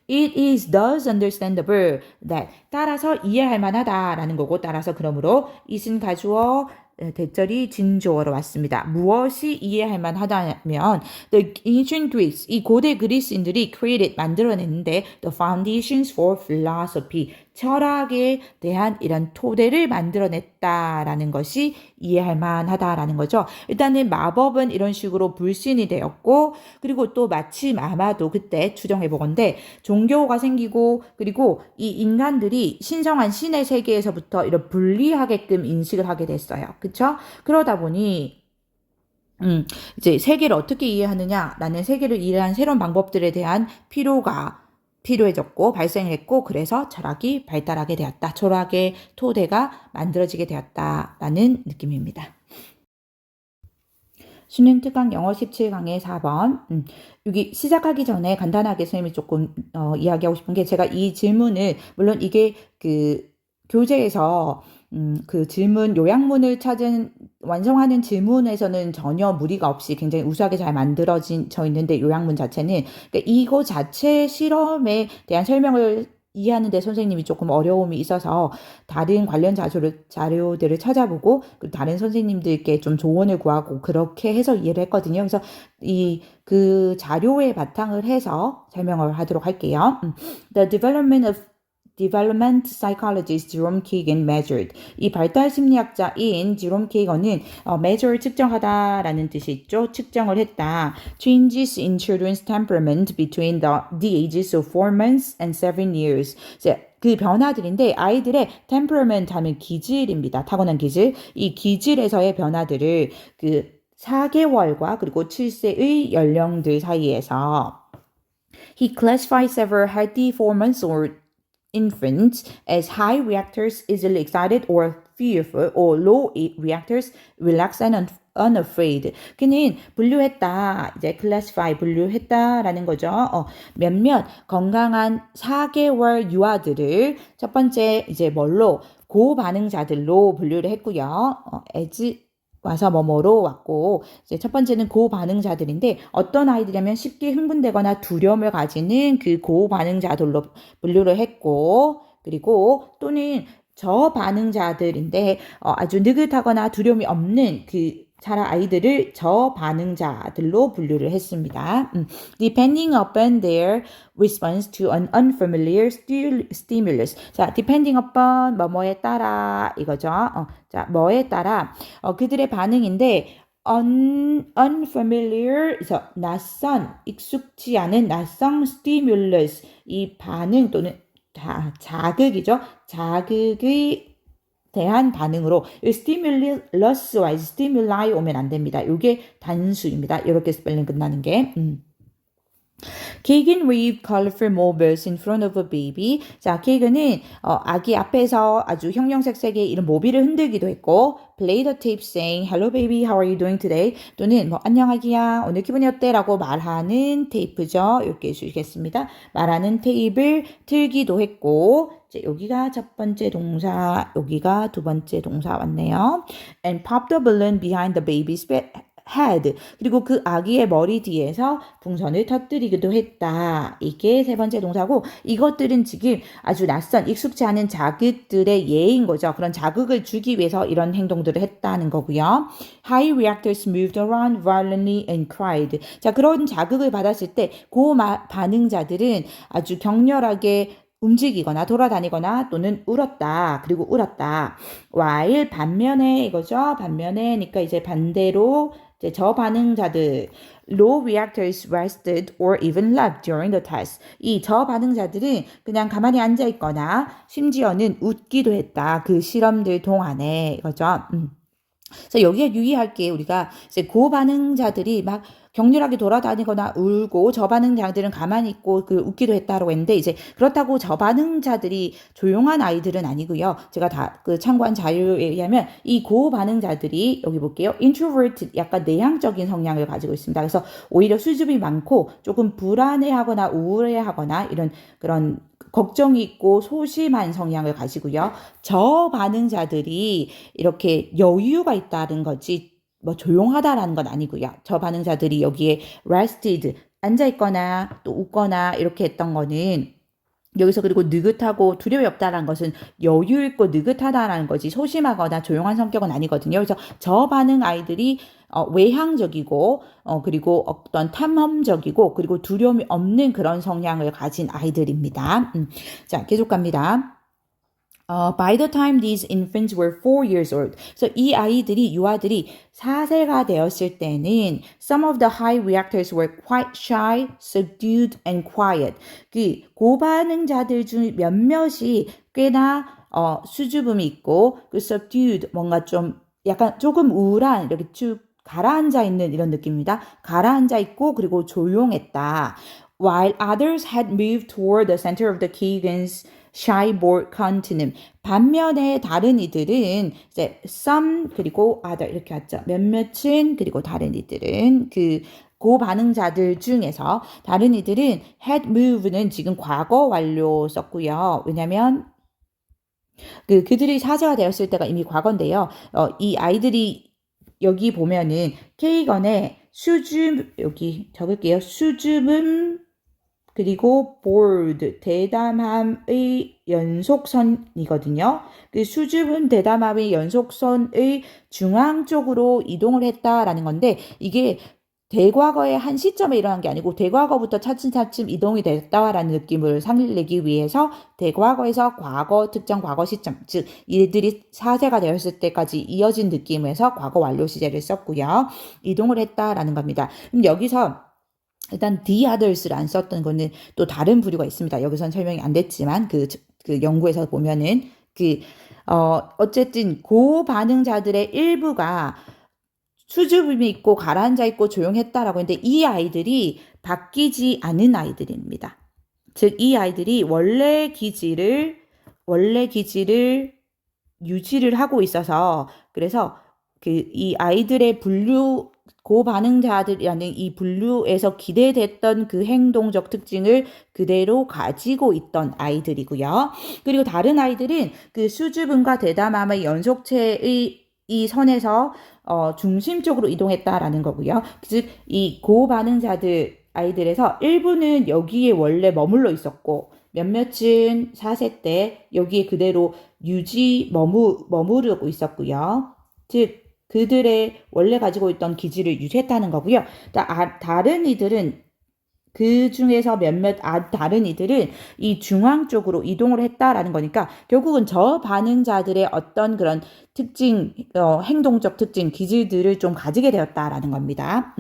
It is thus understandable that 따라서 이해할 만하다라는 거고 따라서 그러므로 it은 가주어 대절이 진조어로 왔습니다. 무엇이 이해할 만하다면 the ancient Greeks 이 고대 그리스인들이 created 만들어냈는데 the foundations for philosophy 철학에 대한 이런 토대를 만들어냈다라는 것이 이해할 만하다라는 거죠. 일단은 마법은 이런 식으로 불신이 되었고 그리고 또 마침 아마도 그때 추정해 보건대 종교가 생기고 그리고 이 인간들이 신성한 신의 세계에서부터 이런 분리하게끔 인식을 하게 됐어요. 그쵸? 그러다 보니 이제 세계를 어떻게 이해하느냐라는 세계를 이해한 새로운 방법들에 대한 필요해졌고 발생을 했고 그래서 철학이 발달하게 되었다. 철학의 토대가 만들어지게 되었다라는 느낌입니다. 수능 특강 영어 17강의 4번. 여기 시작하기 전에 간단하게 선생님이 조금 이야기하고 싶은 게 제가 이 질문을 물론 이게 그 교재에서 그 질문 요약문을 완성하는 질문에서는 전혀 무리가 없이 굉장히 우수하게 잘 만들어져 있는데 요약문 자체는 그러니까 이거 자체 실험에 대한 설명을 이해하는 데 선생님이 조금 어려움이 있어서 다른 관련 자료들을 찾아보고 다른 선생님들께 좀 조언을 구하고 그렇게 해서 이해를 했거든요. 그래서 그 자료에 바탕을 해서 설명을 하도록 할게요. The development psychologist Jerome Kagan measured. 이 발달 심리학자인 제롬 케이건은 measure 측정하다라는 뜻이 있죠. 측정을 했다. Changes in children's temperament between the ages of 4 months and 7 years. 그 변화들인데 아이들의 temperament 하면 기질입니다. 타고난 기질. 이 기질에서의 변화들을 그 4개월과 그리고 7세의 연령들 사이에서 He classified several healthy 4 months old infants as high reactors, easily excited or fearful, or low reactors, relaxed and unafraid. 그는 분류했다. 이제 classify 분류했다라는 거죠. 몇몇 건강한 4개월 유아들을 첫 번째 이제 고반응자들로 분류를 했고요. as 와서 뭐뭐로 왔고 이제 첫 번째는 고반응자들인데 어떤 아이들이냐면 쉽게 흥분되거나 두려움을 가지는 그 고반응자들로 분류를 했고 그리고 또는 저반응자들인데 아주 느긋하거나 두려움이 없는 그 아이들을 저반응자들로 분류를 했습니다. Depending upon their response to an unfamiliar stimulus. 자, depending upon 뭐뭐에 따라 이거죠. 자, 뭐에 따라 그들의 반응인데 unfamiliar, 낯선, 익숙지 않은 낯선 stimulus 이 반응 또는 자극이죠. 자극의 대한 반응으로 스티뮬러스와 스티뮬라이 오면 안 됩니다. 이게 단수입니다. 이렇게 스펠링 끝나는 게. Kagan waved colorful mobiles in front of a baby. 자, 케이건은 아기 앞에서 아주 형형색색의 이런 모빌을 흔들기도 했고 played a tape saying hello baby how are you doing today 또는 안녕 아기야 오늘 기분이 어때? 라고 말하는 테이프죠. 이렇게 주시겠습니다. 말하는 테이프를 틀기도 했고 여기가 첫 번째 동사 여기가 두 번째 동사 왔네요. And popped the balloon behind the baby's head. 그리고 그 아기의 머리 뒤에서 풍선을 터뜨리기도 했다. 이게 세 번째 동사고 이것들은 지금 아주 낯선 익숙지 않은 자극들의 예인 거죠. 그런 자극을 주기 위해서 이런 행동들을 했다는 거고요. High reactors moved around violently and cried. 자, 그런 자극을 받았을 때 반응자들은 아주 격렬하게 움직이거나 돌아다니거나 또는 울었다. 그리고 울었다. while 반면에 이거죠. 반면에니까 이제 반대로 이제 저반응자들 low reactors rested or even left during the test. 이 저반응자들은 그냥 가만히 앉아 있거나 심지어는 웃기도 했다. 그 실험들 동안에 이거죠. 그래서 여기에 유의할 게 우리가 이제 고반응자들이 막 격렬하게 돌아다니거나 울고 저반응자들은 가만히 있고 그 웃기도 했다라고 했는데 이제 그렇다고 저반응자들이 조용한 아이들은 아니고요. 제가 다 그 참고한 자료에 의하면 이 고반응자들이 여기 볼게요. introvert 약간 내향적인 성향을 가지고 있습니다. 그래서 오히려 수줍이 많고 조금 불안해하거나 우울해하거나 이런 그런 걱정이 있고 소심한 성향을 가지고요. 저반응자들이 이렇게 여유가 있다는 거지 뭐 조용하다라는 건 아니고요. 저반응자들이 여기에 rested 앉아 있거나 또 웃거나 이렇게 했던 거는 여기서 그리고 느긋하고 두려움이 없다라는 것은 여유 있고 느긋하다라는 거지 소심하거나 조용한 성격은 아니거든요. 그래서 저반응 아이들이 외향적이고 그리고 어떤 탐험적이고 그리고 두려움이 없는 그런 성향을 가진 아이들입니다. 자, 계속 갑니다. By the time these infants were 4 years old. 그래서 이 아이들이, 유아들이 4세가 되었을 때는 some of the high reactors were quite shy, subdued, and quiet. 그 고반응자들 중 몇몇이 꽤나 수줍음이 있고 그 subdued 뭔가 좀 약간 조금 우울한 이렇게 쭉 가라앉아 있는 이런 느낌입니다. 가라앉아 있고 그리고 조용했다. While others had moved toward the center of the Keegan's shyboard continuum. 반면에 다른 이들은 이제 some 그리고 other 이렇게 왔죠. 몇몇은 그리고 다른 이들은 그 고반응자들 중에서 다른 이들은 had moved는 지금 과거 완료 썼고요. 왜냐면 그들이 사제가 되었을 때가 이미 과거인데요. 이 아이들이 여기 보면은 K건의 수줍 여기 적을게요. 수줍음 그리고 bored, 대담함의 연속선이거든요. 그 수줍은 대담함의 연속선의 중앙 쪽으로 이동을 했다라는 건데 이게 대과거의 한 시점에 일어난 게 아니고 대과거부터 차츰차츰 이동이 됐다라는 느낌을 상기내기 위해서 대과거에서 과거 특정 과거 시점, 즉 이들이 사세가 되었을 때까지 이어진 느낌에서 과거 완료 시제를 썼고요. 이동을 했다라는 겁니다. 그럼 여기서 일단 the others를 안 썼던 거는 또 다른 부류가 있습니다. 여기선 설명이 안 됐지만 그 연구에서 보면은 어쨌든 고반응자들의 일부가 수줍음이 있고 가라앉아 있고 조용했다라고 했는데 이 아이들이 바뀌지 않은 아이들입니다. 즉 이 아이들이 원래 기질을 유지를 하고 있어서 그래서 이 아이들의 분류 고반응자들이라는 이 분류에서 기대됐던 그 행동적 특징을 그대로 가지고 있던 아이들이고요. 그리고 다른 아이들은 그 수줍음과 대담함의 연속체의 이 선에서 중심 쪽으로 이동했다라는 거고요. 즉 이 고반응자들 아이들에서 일부는 여기에 원래 머물러 있었고 몇몇은 4세 때 여기에 그대로 머무르고 있었고요. 즉 그들의 원래 가지고 있던 기질을 유지했다는 거고요. 다른 이들은 그 중에서 다른 이들은 이 중앙 쪽으로 이동을 했다라는 거니까 결국은 저반응자들의 어떤 그런 특징, 행동적 특징, 기질들을 좀 가지게 되었다라는 겁니다.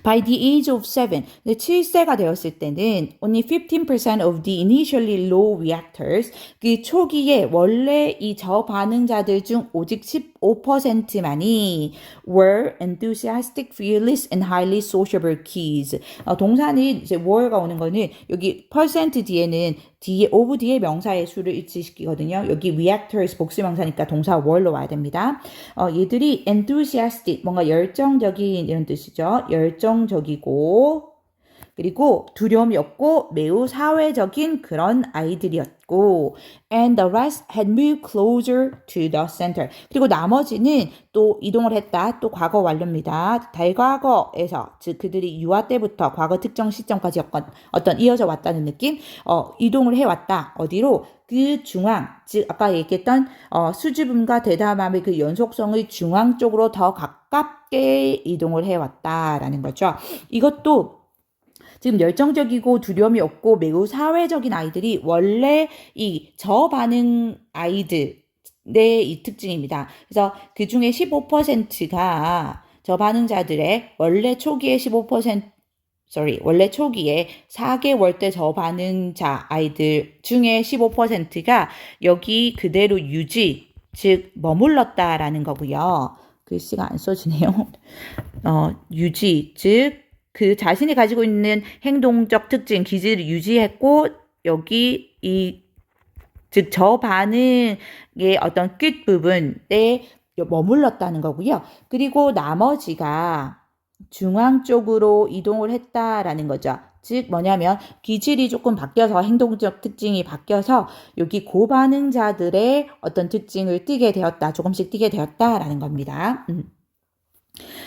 By the age of 7, 7세가 되었을 때는 only 15% of the initially low reactors, 그 초기에 원래 이 저반응자들 중 오직 15%만이 were enthusiastic, fearless, and highly sociable kids. 동사는 이제 were가 오는 거는 여기 percent 뒤에는 of 뒤에 명사의 수를 일치시키거든요. 여기 reactors 복수명사니까 동사 were로 와야 됩니다. 얘들이 enthusiastic, 뭔가 열정적인 이런 뜻이죠. 열정적이고 그리고 두려움이 없고 매우 사회적인 그런 아이들이었고 and the rest had moved closer to the center. 그리고 나머지는 또 이동을 했다. 또 과거 완료입니다. 대과거에서 즉 그들이 유아 때부터 과거 특정 시점까지 어떤 이어져 왔다는 느낌 이동을 해왔다. 어디로? 그 중앙, 즉 아까 얘기했던 수줍음과 대담함의 그 연속성의 중앙 쪽으로 더 가깝게 이동을 해왔다라는 거죠. 이것도 지금 열정적이고 두려움이 없고 매우 사회적인 아이들이 원래 이 저반응 아이들의 이 특징입니다. 그래서 그 중에 15%가 저반응자들의 원래 초기에 4개월 때 저반응자 아이들 중에 15%가 여기 그대로 유지, 즉 머물렀다라는 거고요. 글씨가 안 써지네요. 유지, 즉 그 자신이 가지고 있는 행동적 특징, 기질을 유지했고 여기 즉 저반응의 어떤 끝부분에 머물렀다는 거고요. 그리고 나머지가 중앙 쪽으로 이동을 했다라는 거죠. 즉 뭐냐면 기질이 조금 바뀌어서 행동적 특징이 바뀌어서 여기 고반응자들의 어떤 특징을 띠게 되었다. 조금씩 띠게 되었다라는 겁니다.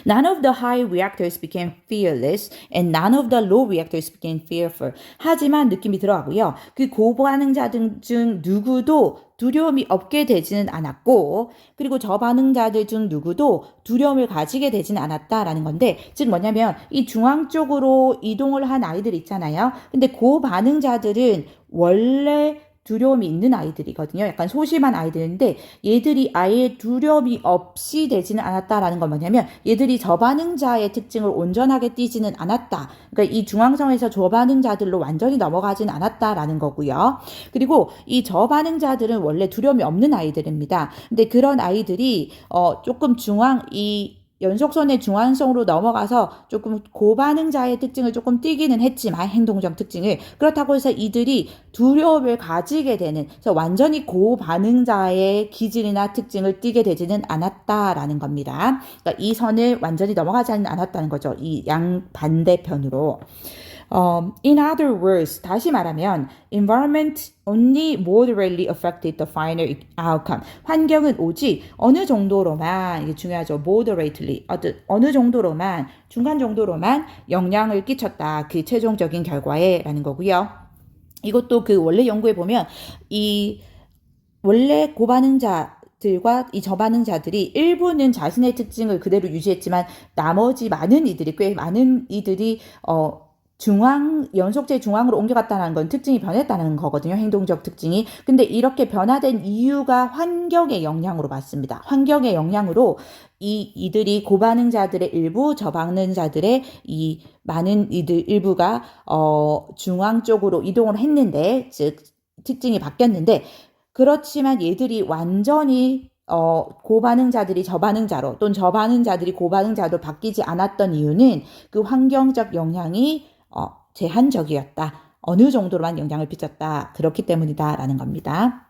None of the high reactors became fearless and none of the low reactors became fearful. 하지만 느낌이 들어가고요. 그 고반응자들 중 누구도 두려움이 없게 되지는 않았고 그리고 저반응자들 중 누구도 두려움을 가지게 되지는 않았다라는 건데 즉 뭐냐면 이 중앙 쪽으로 이동을 한 아이들 있잖아요. 근데 고반응자들은 원래 두려움이 있는 아이들이거든요. 약간 소심한 아이들인데 얘들이 아예 두려움이 없이 되지는 않았다라는 건 뭐냐면 얘들이 저반응자의 특징을 온전하게 띠지는 않았다. 그러니까 이 중앙성에서 저반응자들로 완전히 넘어가지는 않았다라는 거고요. 그리고 이 저반응자들은 원래 두려움이 없는 아이들입니다. 근데 그런 아이들이 조금 이 연속선의 중앙성으로 넘어가서 조금 고반응자의 특징을 조금 띠기는 했지만 행동적 특징을 그렇다고 해서 이들이 두려움을 가지게 되는 그래서 완전히 고반응자의 기질이나 특징을 띠게 되지는 않았다라는 겁니다. 그러니까 이 선을 완전히 넘어가지는 않았다는 거죠. 이 양반대편으로. In other words, 다시 말하면 environment only moderately affected the final outcome. 환경은 오직 어느 정도로만, 이게 중요하죠. moderately, 어느 정도로만, 중간 정도로만 영향을 끼쳤다. 그 최종적인 결과에 라는 거고요. 이것도 그 원래 연구에 보면 이 원래 고반응자들과 이 저반응자들이 일부는 자신의 특징을 그대로 유지했지만 나머지 꽤 많은 이들이 연속체 중앙으로 옮겨갔다는 건 특징이 변했다는 거거든요. 행동적 특징이. 근데 이렇게 변화된 이유가 환경의 영향으로 맞습니다. 환경의 영향으로 이들이 고반응자들의 일부, 저반응자들의 이 많은 이들 일부가 중앙 쪽으로 이동을 했는데, 즉 특징이 바뀌었는데 그렇지만 얘들이 완전히 고반응자들이 저반응자로 또는 저반응자들이 고반응자로 바뀌지 않았던 이유는 그 환경적 영향이 제한적이었다. 어느 정도로만 영향을 미쳤다. 그렇기 때문이다라는 겁니다.